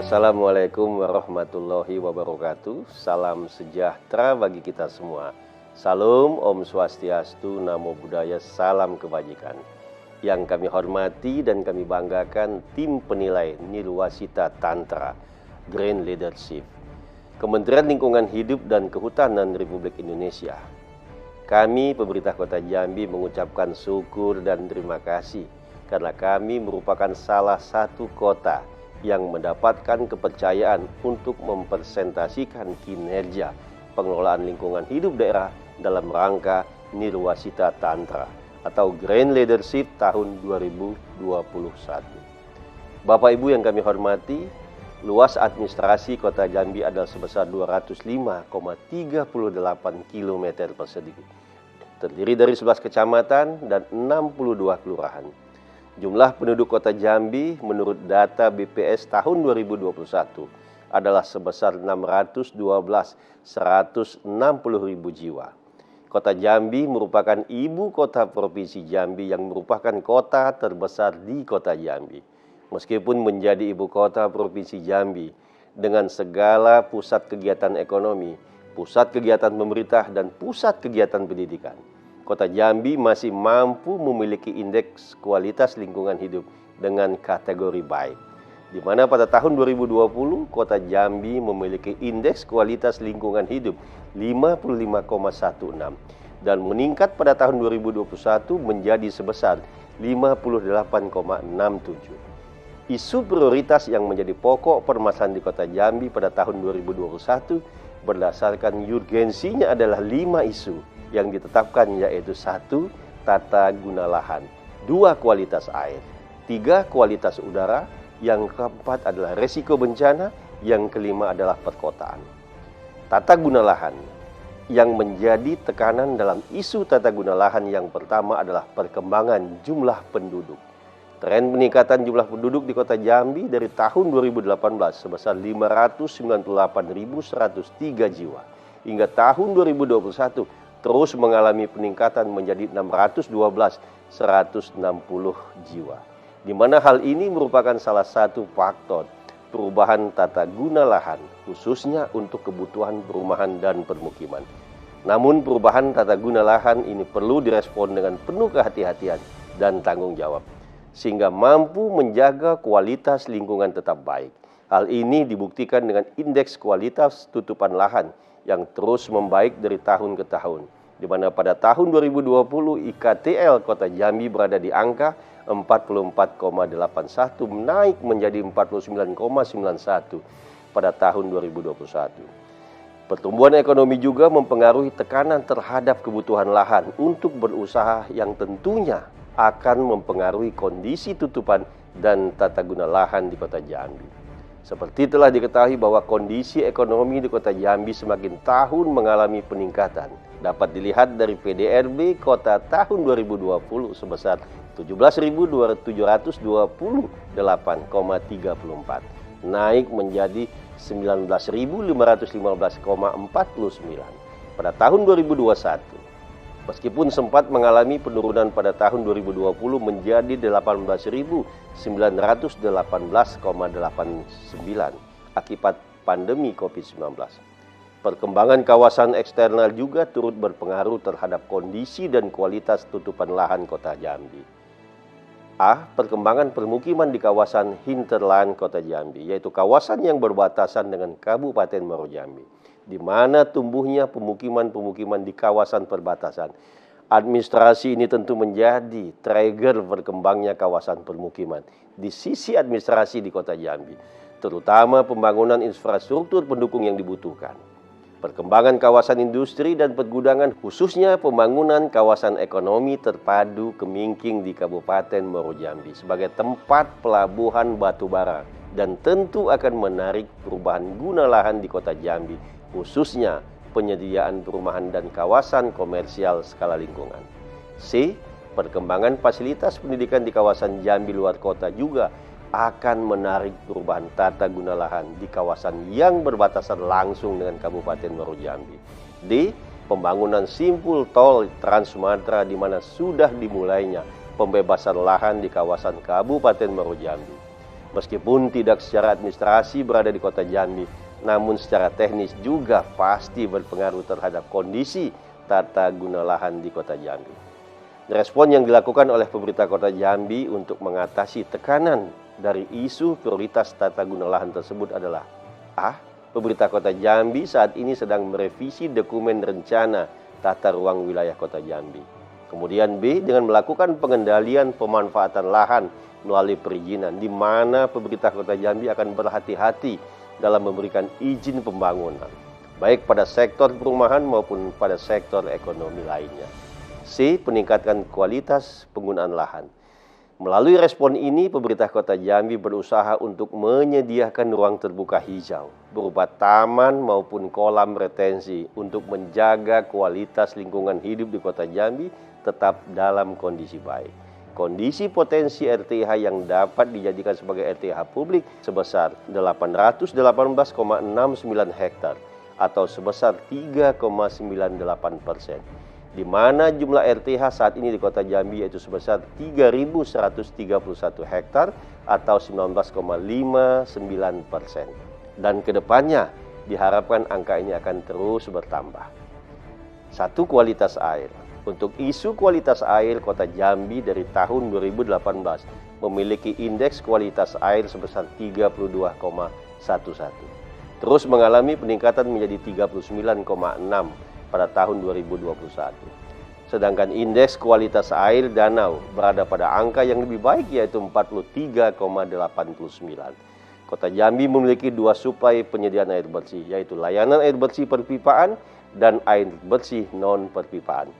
Assalamualaikum warahmatullahi wabarakatuh. Salam sejahtera bagi kita semua. Salam Om Swastiastu, Namo Buddhaya, salam kebajikan. Yang kami hormati dan kami banggakan tim penilai Nirwasita Tantra Green Leadership, Kementerian Lingkungan Hidup dan Kehutanan Republik Indonesia. Kami pemerintah Kota Jambi mengucapkan syukur dan terima kasih karena kami merupakan salah satu kota yang mendapatkan kepercayaan untuk mempresentasikan kinerja pengelolaan lingkungan hidup daerah dalam rangka Nirwasita Tantra atau Green Leadership tahun 2021. Bapak Ibu yang kami hormati, luas administrasi Kota Jambi adalah sebesar 205,38 km persegi, terdiri dari 11 kecamatan dan 62 kelurahan. Jumlah penduduk Kota Jambi menurut data BPS tahun 2021 adalah sebesar 612.160.000 jiwa. Kota Jambi merupakan ibu kota Provinsi Jambi yang merupakan kota terbesar di Kota Jambi. Meskipun menjadi ibu kota Provinsi Jambi dengan segala pusat kegiatan ekonomi, pusat kegiatan pemerintah, dan pusat kegiatan pendidikan, Kota Jambi masih mampu memiliki indeks kualitas lingkungan hidup dengan kategori baik, di mana pada tahun 2020 Kota Jambi memiliki indeks kualitas lingkungan hidup 55,16 dan meningkat pada tahun 2021 menjadi sebesar 58,67. Isu prioritas yang menjadi pokok permasalahan di Kota Jambi pada tahun 2021 berdasarkan urgensinya adalah 5 isu yang ditetapkan, yaitu 1. Tata guna lahan, 2. Kualitas air, 3. Kualitas udara, yang keempat adalah resiko bencana, yang kelima adalah perkotaan. Tata guna lahan yang menjadi tekanan dalam isu tata guna lahan yang pertama adalah perkembangan jumlah penduduk. Tren peningkatan jumlah penduduk di Kota Jambi dari tahun 2018 sebesar 598.103 jiwa hingga tahun 2021 terus mengalami peningkatan menjadi 612.160 jiwa, di mana hal ini merupakan salah satu faktor perubahan tata guna lahan khususnya untuk kebutuhan perumahan dan permukiman. Namun perubahan tata guna lahan ini perlu direspon dengan penuh kehati-hatian dan tanggung jawab sehingga mampu menjaga kualitas lingkungan tetap baik. Hal ini dibuktikan dengan indeks kualitas tutupan lahan yang terus membaik dari tahun ke tahun, di mana pada tahun 2020 IKTL Kota Jambi berada di angka 44,81 naik menjadi 49,91 pada tahun 2021. Pertumbuhan ekonomi juga mempengaruhi tekanan terhadap kebutuhan lahan untuk berusaha yang tentunya akan mempengaruhi kondisi tutupan dan tata guna lahan di Kota Jambi. Seperti telah diketahui bahwa kondisi ekonomi di Kota Jambi semakin tahun mengalami peningkatan. Dapat dilihat dari PDRB Kota tahun 2020 sebesar 17.728,34, naik menjadi 19.515,49 pada tahun 2021. Meskipun sempat mengalami penurunan pada tahun 2020 menjadi 18.918,89 akibat pandemi COVID-19. Perkembangan kawasan eksternal juga turut berpengaruh terhadap kondisi dan kualitas tutupan lahan Kota Jambi. A. Perkembangan permukiman di kawasan hinterland Kota Jambi, yaitu kawasan yang berbatasan dengan Kabupaten Muaro Jambi, di mana tumbuhnya pemukiman-pemukiman di kawasan perbatasan. Administrasi ini tentu menjadi trigger berkembangnya kawasan permukiman di sisi administrasi di Kota Jambi, terutama pembangunan infrastruktur pendukung yang dibutuhkan. Perkembangan kawasan industri dan pergudangan, khususnya pembangunan kawasan ekonomi terpadu Kemingking di Kabupaten Muaro Jambi sebagai tempat pelabuhan batu bara dan tentu akan menarik perubahan guna lahan di Kota Jambi, khususnya penyediaan perumahan dan kawasan komersial skala lingkungan. C. Perkembangan fasilitas pendidikan di kawasan Jambi luar kota juga akan menarik perubahan tata guna lahan di kawasan yang berbatasan langsung dengan Kabupaten Muaro Jambi. D. Pembangunan simpul tol Trans Sumatera di mana sudah dimulainya pembebasan lahan di kawasan Kabupaten Muaro Jambi Meskipun tidak secara administrasi berada di kota Jambi, namun secara teknis juga pasti berpengaruh terhadap kondisi tata guna lahan di kota Jambi. Respon yang dilakukan oleh pemerintah kota Jambi untuk mengatasi tekanan dari isu prioritas tata guna lahan tersebut adalah: A. Pemerintah kota Jambi saat ini sedang merevisi dokumen rencana tata ruang wilayah kota Jambi. Kemudian B. Dengan melakukan pengendalian pemanfaatan lahan melalui perizinan, di mana pemerintah kota Jambi akan berhati-hati dalam memberikan izin pembangunan, baik pada sektor perumahan maupun pada sektor ekonomi lainnya. C. Peningkatkan kualitas penggunaan lahan. Melalui respon ini, pemerintah kota Jambi berusaha untuk menyediakan ruang terbuka hijau berupa taman maupun kolam retensi untuk menjaga kualitas lingkungan hidup di kota Jambi tetap dalam kondisi baik. Kondisi potensi RTH yang dapat dijadikan sebagai RTH publik sebesar 818,69 hektar atau sebesar 3,98%. Di mana jumlah RTH saat ini di kota Jambi yaitu sebesar 3.131 hektar atau 19,59%. Dan kedepannya diharapkan angka ini akan terus bertambah. 1. Kualitas air. Untuk isu kualitas air, kota Jambi dari tahun 2018 memiliki indeks kualitas air sebesar 32,11. Terus mengalami peningkatan menjadi 39,6 pada tahun 2021. Sedangkan indeks kualitas air danau berada pada angka yang lebih baik yaitu 43,89. Kota Jambi memiliki 2 suplai penyediaan air bersih yaitu layanan air bersih perpipaan dan air bersih non perpipaan.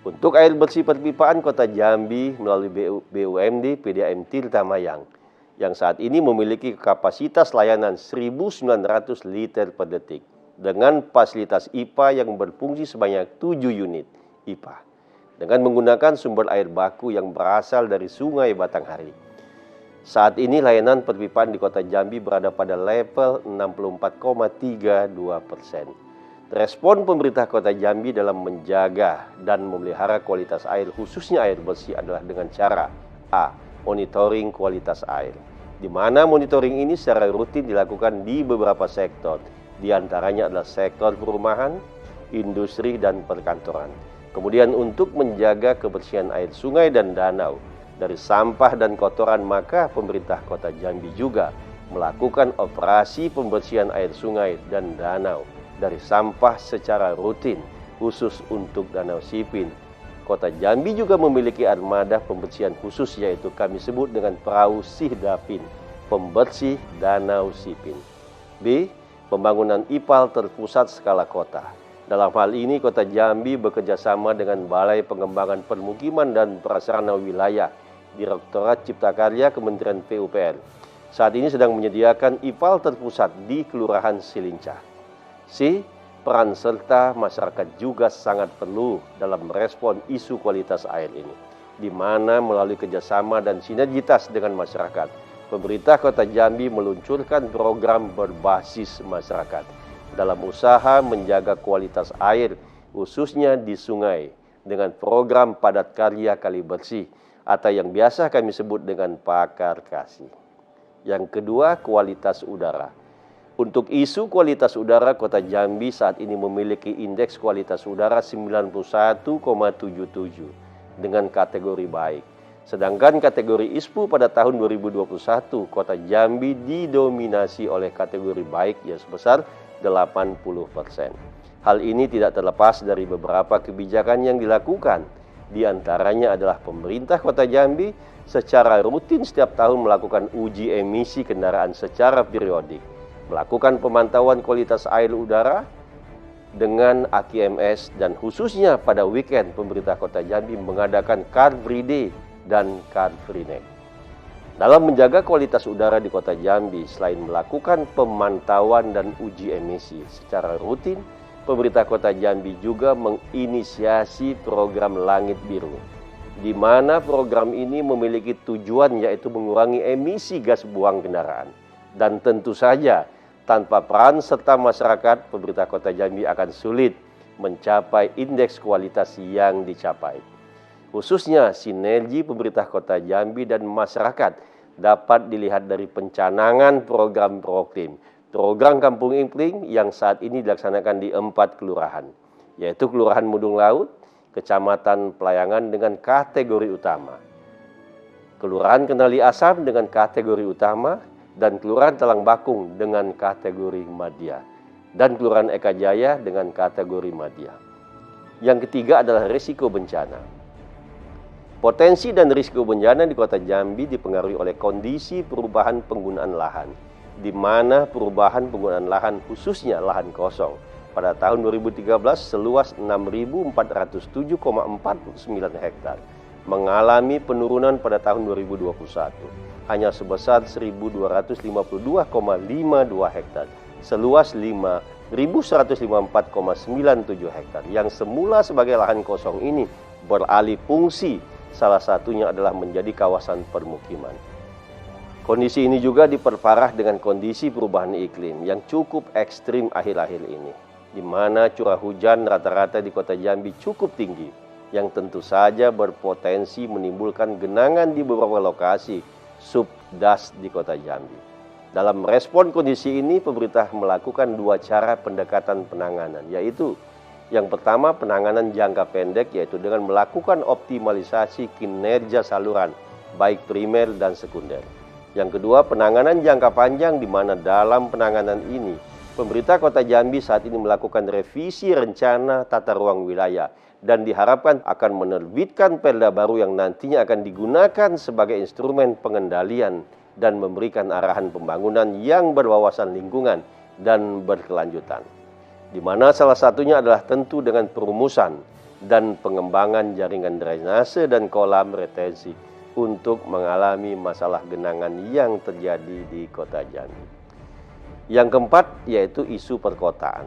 Untuk air bersih perpipaan, kota Jambi melalui BUMD PDAM Tirta Mayang yang saat ini memiliki kapasitas layanan 1.900 liter per detik dengan fasilitas IPA yang berfungsi sebanyak 7 unit IPA dengan menggunakan sumber air baku yang berasal dari Sungai Batanghari. Saat ini layanan perpipaan di kota Jambi berada pada level 64,32%. Respon pemerintah kota Jambi dalam menjaga dan memelihara kualitas air khususnya air bersih adalah dengan cara A. Monitoring kualitas air, di mana monitoring ini secara rutin dilakukan di beberapa sektor. Di antaranya adalah sektor perumahan, industri, dan perkantoran. Kemudian untuk menjaga kebersihan air sungai dan danau dari sampah dan kotoran, maka pemerintah kota Jambi juga melakukan operasi pembersihan air sungai dan danau dari sampah secara rutin, khusus untuk Danau Sipin. Kota Jambi juga memiliki armada pembersihan khusus yaitu kami sebut dengan perahu Sihdapin, pembersih Danau Sipin. B. Pembangunan IPAL terpusat skala kota. Dalam hal ini, kota Jambi bekerjasama dengan Balai Pengembangan Permukiman dan Prasarana Wilayah, Direktorat Cipta Karya Kementerian PUPR. Saat ini sedang menyediakan IPAL terpusat di Kelurahan Silincah. C. Peran serta masyarakat juga sangat perlu dalam merespon isu kualitas air ini, di mana melalui kerjasama dan sinergitas dengan masyarakat, pemerintah kota Jambi meluncurkan program berbasis masyarakat dalam usaha menjaga kualitas air khususnya di sungai dengan program padat karya kali bersih atau yang biasa kami sebut dengan Pakar Kasih. Yang kedua, kualitas udara. Untuk isu kualitas udara, kota Jambi saat ini memiliki indeks kualitas udara 91,77 dengan kategori baik. Sedangkan kategori ISPU pada tahun 2021, kota Jambi didominasi oleh kategori baik yang sebesar 80%. Hal ini tidak terlepas dari beberapa kebijakan yang dilakukan. Di antaranya adalah pemerintah kota Jambi secara rutin setiap tahun melakukan uji emisi kendaraan secara periodik, melakukan pemantauan kualitas air udara dengan AQMS, dan khususnya pada weekend pemerintah kota Jambi mengadakan Car Free Day dan Car Free Night. Dalam menjaga kualitas udara di kota Jambi, selain melakukan pemantauan dan uji emisi secara rutin, pemerintah kota Jambi juga menginisiasi program Langit Biru, di mana program ini memiliki tujuan yaitu mengurangi emisi gas buang kendaraan. Dan tentu saja tanpa peran serta masyarakat, pemerintah kota Jambi akan sulit mencapai indeks kualitas yang dicapai. Khususnya sinergi pemerintah kota Jambi dan masyarakat dapat dilihat dari pencanangan program Proklim, program Kampung Iklim yang saat ini dilaksanakan di 4 kelurahan, yaitu Kelurahan Mudung Laut, Kecamatan Pelayangan dengan kategori utama, Kelurahan Kendali Asam dengan kategori utama, dan Kelurahan Talang Bakung dengan kategori madya, dan Kelurahan Eka Jaya dengan kategori madya. Yang ketiga adalah risiko bencana. Potensi dan risiko bencana di Kota Jambi dipengaruhi oleh kondisi perubahan penggunaan lahan, di mana perubahan penggunaan lahan khususnya lahan kosong pada tahun 2013 seluas 6.407,49 hektar mengalami penurunan pada tahun 2021 hanya sebesar 1.252,52 hektar seluas 1.154,97 hektar yang semula sebagai lahan kosong ini beralih fungsi, salah satunya adalah menjadi kawasan permukiman. Kondisi ini juga diperparah dengan kondisi perubahan iklim yang cukup ekstrim akhir-akhir ini, di mana curah hujan rata-rata di Kota Jambi cukup tinggi, yang tentu saja berpotensi menimbulkan genangan di beberapa lokasi subdas di Kota Jambi. Dalam merespon kondisi ini, pemerintah melakukan 2 cara pendekatan penanganan, yaitu yang pertama penanganan jangka pendek, yaitu dengan melakukan optimalisasi kinerja saluran, baik primer dan sekunder. Yang kedua penanganan jangka panjang, di mana dalam penanganan ini, pemerintah Kota Jambi saat ini melakukan revisi rencana tata ruang wilayah, dan diharapkan akan menerbitkan perda baru yang nantinya akan digunakan sebagai instrumen pengendalian dan memberikan arahan pembangunan yang berwawasan lingkungan dan berkelanjutan, di mana salah satunya adalah tentu dengan perumusan dan pengembangan jaringan drainase dan kolam retensi untuk mengalami masalah genangan yang terjadi di Kota Jambi. Yang keempat yaitu isu perkotaan.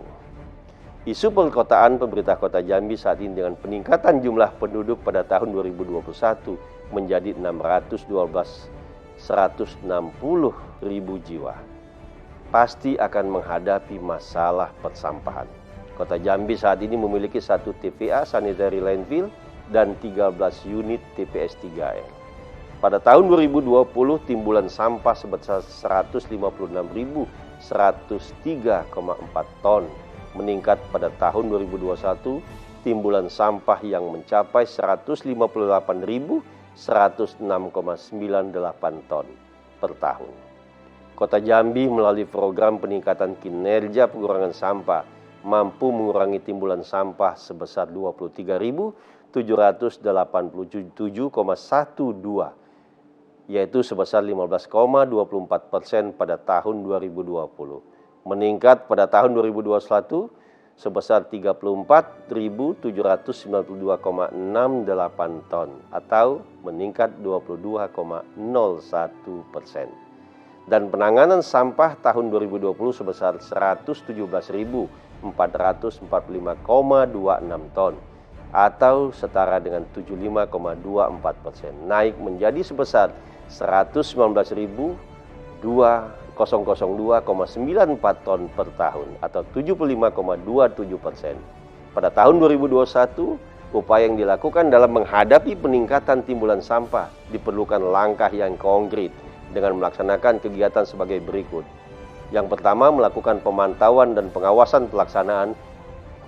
Isu perkotaan pemerintah Kota Jambi saat ini dengan peningkatan jumlah penduduk pada tahun 2021 menjadi 160.000 jiwa, pasti akan menghadapi masalah persampahan. Kota Jambi saat ini memiliki 1 TPA sanitary landfill dan 13 unit TPS 3R. Pada tahun 2020 timbulan sampah sebesar 156.103,4 ton, meningkat pada tahun 2021 timbulan sampah yang mencapai 158.106,98 ton per tahun. Kota Jambi melalui program peningkatan kinerja pengurangan sampah mampu mengurangi timbulan sampah sebesar 23.787,12, yaitu sebesar 15,24% pada tahun 2020. Meningkat pada tahun 2021 sebesar 34.792,68 ton atau meningkat 22,01%. Dan penanganan sampah tahun 2020 sebesar 117.445,26 ton atau setara dengan 75,24%, naik menjadi sebesar 119.202,94 ton per tahun atau 75,27%. Pada tahun 2021, upaya yang dilakukan dalam menghadapi peningkatan timbulan sampah diperlukan langkah yang konkret dengan melaksanakan kegiatan sebagai berikut. Yang pertama, melakukan pemantauan dan pengawasan pelaksanaan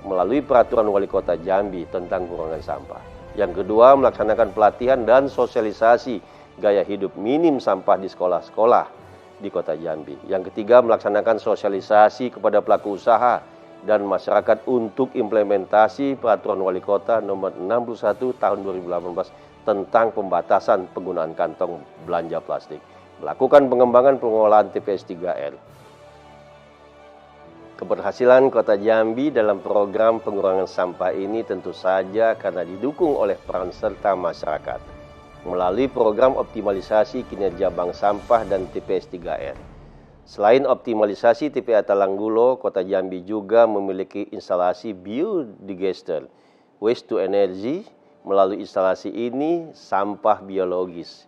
melalui peraturan Wali Kota Jambi tentang pengurangan sampah. Yang kedua, melaksanakan pelatihan dan sosialisasi gaya hidup minim sampah di sekolah-sekolah di Kota Jambi. Yang ketiga, melaksanakan sosialisasi kepada pelaku usaha dan masyarakat untuk implementasi peraturan Wali Kota nomor 61 tahun 2018 tentang pembatasan penggunaan kantong belanja plastik. Melakukan pengembangan pengelolaan TPS 3R. Keberhasilan Kota Jambi dalam program pengurangan sampah ini tentu saja karena didukung oleh peran serta masyarakat melalui program optimalisasi kinerja bank sampah dan TPS 3R. Selain optimalisasi TPA Talanggulo, Kota Jambi juga memiliki instalasi biodigester waste to energy. Melalui instalasi ini, sampah biologis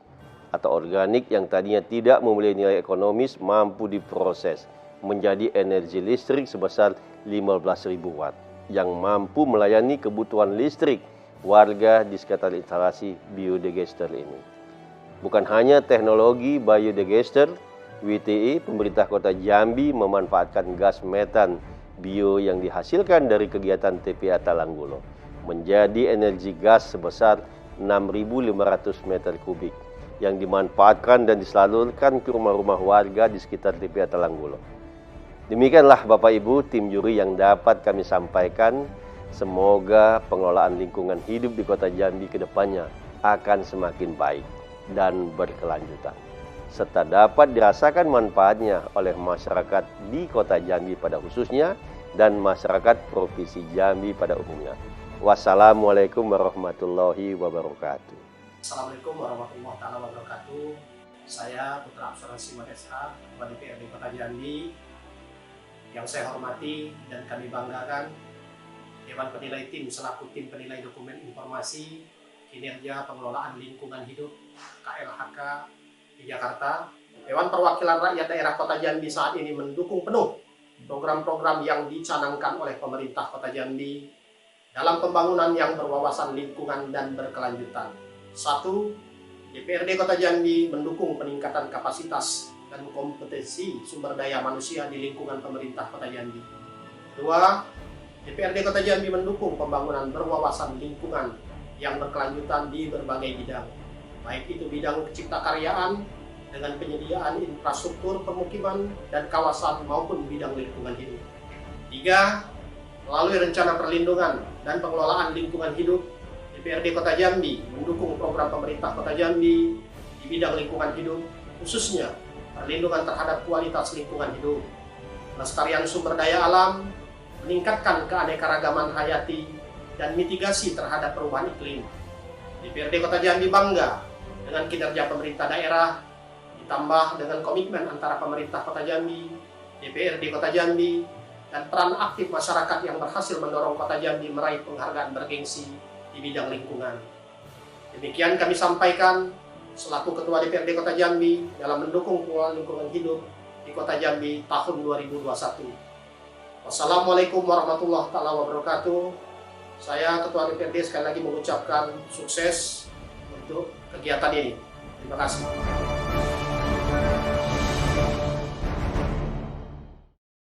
atau organik yang tadinya tidak memiliki nilai ekonomis mampu diproses menjadi energi listrik sebesar 15.000 watt yang mampu melayani kebutuhan listrik warga di sekitar instalasi biodigester ini. Bukan hanya teknologi biodigester, WTE, pemerintah Kota Jambi memanfaatkan gas metan bio yang dihasilkan dari kegiatan TPA Talanggulo menjadi energi gas sebesar 6.500 meter kubik yang dimanfaatkan dan disalurkan ke rumah-rumah warga di sekitar TPA Talanggulo. Demikianlah Bapak Ibu tim juri yang dapat kami sampaikan. Semoga pengelolaan lingkungan hidup di Kota Jambi ke depannya akan semakin baik dan berkelanjutan, serta dapat dirasakan manfaatnya oleh masyarakat di Kota Jambi pada khususnya dan masyarakat Provinsi Jambi pada umumnya. Wassalamualaikum warahmatullahi wabarakatuh. Assalamualaikum warahmatullahi wabarakatuh. Saya Putra Absara Simon SH, Ketua DPRD Kota Jambi. Yang saya hormati dan kami banggakan Dewan Penilai Tim selaku tim penilai dokumen informasi kinerja pengelolaan lingkungan hidup KLHK di Jakarta. Dewan Perwakilan Rakyat Daerah Kota Jambi saat ini mendukung penuh program-program yang dicanangkan oleh pemerintah Kota Jambi dalam pembangunan yang berwawasan lingkungan dan berkelanjutan. 1. DPRD Kota Jambi mendukung peningkatan kapasitas dan kompetensi sumber daya manusia di lingkungan pemerintah Kota Jambi. 2. DPRD Kota Jambi mendukung pembangunan berwawasan lingkungan yang berkelanjutan di berbagai bidang, baik itu bidang ciptakaryaan dengan penyediaan infrastruktur permukiman dan kawasan maupun bidang lingkungan hidup. 3. Melalui rencana perlindungan dan pengelolaan lingkungan hidup, DPRD Kota Jambi mendukung program pemerintah Kota Jambi di bidang lingkungan hidup, khususnya perlindungan terhadap kualitas lingkungan hidup, pelestarian sumber daya alam, meningkatkan keanekaragaman hayati, dan mitigasi terhadap perubahan iklim. DPRD Kota Jambi bangga dengan kinerja pemerintah daerah, ditambah dengan komitmen antara pemerintah Kota Jambi, DPRD Kota Jambi, dan peran aktif masyarakat yang berhasil mendorong Kota Jambi meraih penghargaan bergengsi di bidang lingkungan. Demikian kami sampaikan selaku Ketua DPRD Kota Jambi dalam mendukung pengelolaan lingkungan hidup di Kota Jambi tahun 2021. Wassalamualaikum warahmatullahi wabarakatuh. Saya Ketua DPRD sekali lagi mengucapkan sukses untuk kegiatan ini. Terima kasih.